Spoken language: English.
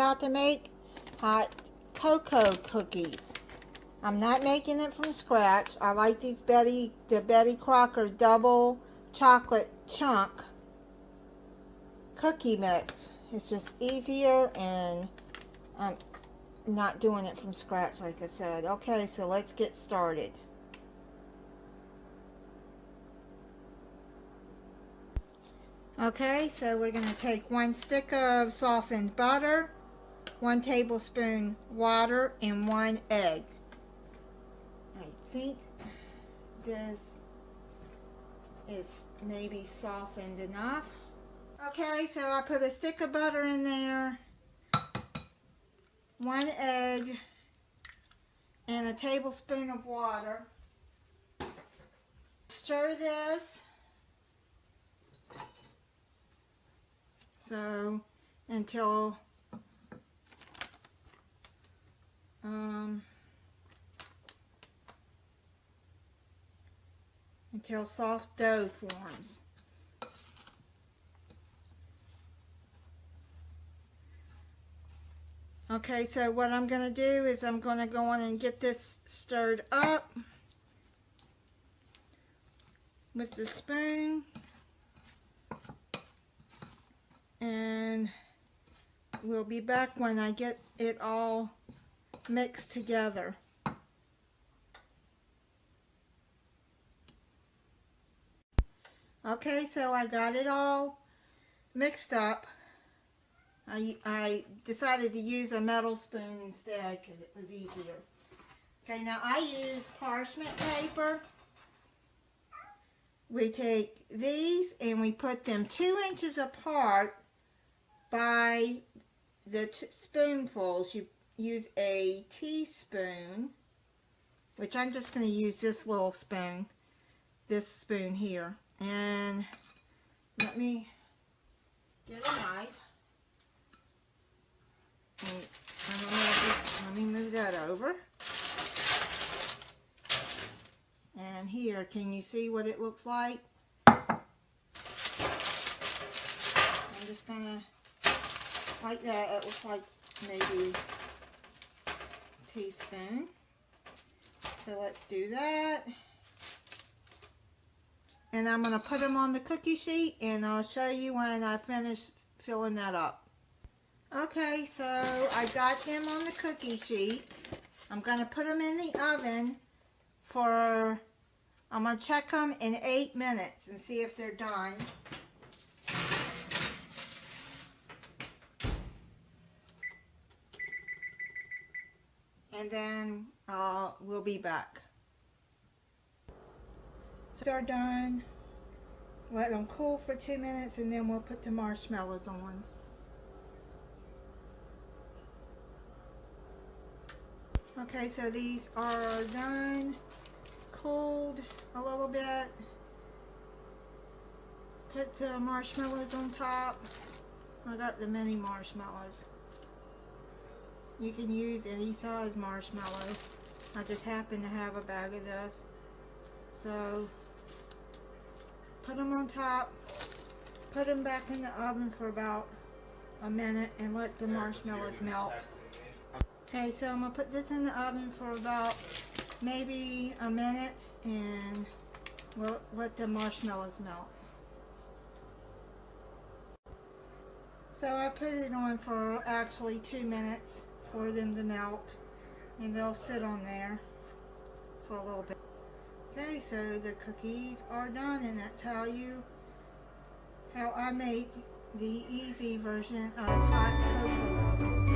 about to make hot cocoa cookies. I'm not making it from scratch. I like these the Betty Crocker double chocolate chunk cookie mix. It's just easier, and I'm not doing it from scratch like I said. Okay, so let's get started. Okay, so we're going to take 1 stick of softened butter, 1 tablespoon water, and 1 egg. I think this is maybe softened enough. Okay, so I put a stick of butter in there, 1 egg, and a tablespoon of water. Stir this. So until soft dough forms. Okay, so what I'm going to do is I'm going to go on and get this stirred up with the spoon. And we'll be back when I get it all mixed together. Okay, so I got it all mixed up. I decided to use a metal spoon instead because it was easier. Okay, now I use parchment paper. We take these and we put them 2 inches apart by the spoonfuls. You use a teaspoon, which I'm just going to use this little spoon, this spoon here. And let me get a knife. And let me move that over. And here, can you see what it looks like? I'm just going to, like that, it looks like maybe a teaspoon. So let's do that. And I'm going to put them on the cookie sheet, and I'll show you when I finish filling that up. Okay, so I got them on the cookie sheet. I'm going to put them in the oven for, I'm going to check them in 8 minutes and see if they're done. And then we'll be back. So they're done. Let them cool for 2 minutes, and then we'll put the marshmallows on. Okay, so these are done, cooled a little bit. Put the marshmallows on top. I got the mini marshmallows. You can use any size marshmallow. I just happen to have a bag of this. So put them on top, put them back in the oven for about a minute and let the marshmallows melt. Okay, so I'm going to put this in the oven for about maybe a minute, and we'll let the marshmallows melt. So I put it on for actually 2 minutes for them to melt, and they'll sit on there for a little bit. Okay, so the cookies are done, and that's how I make the easy version of hot cocoa cookies.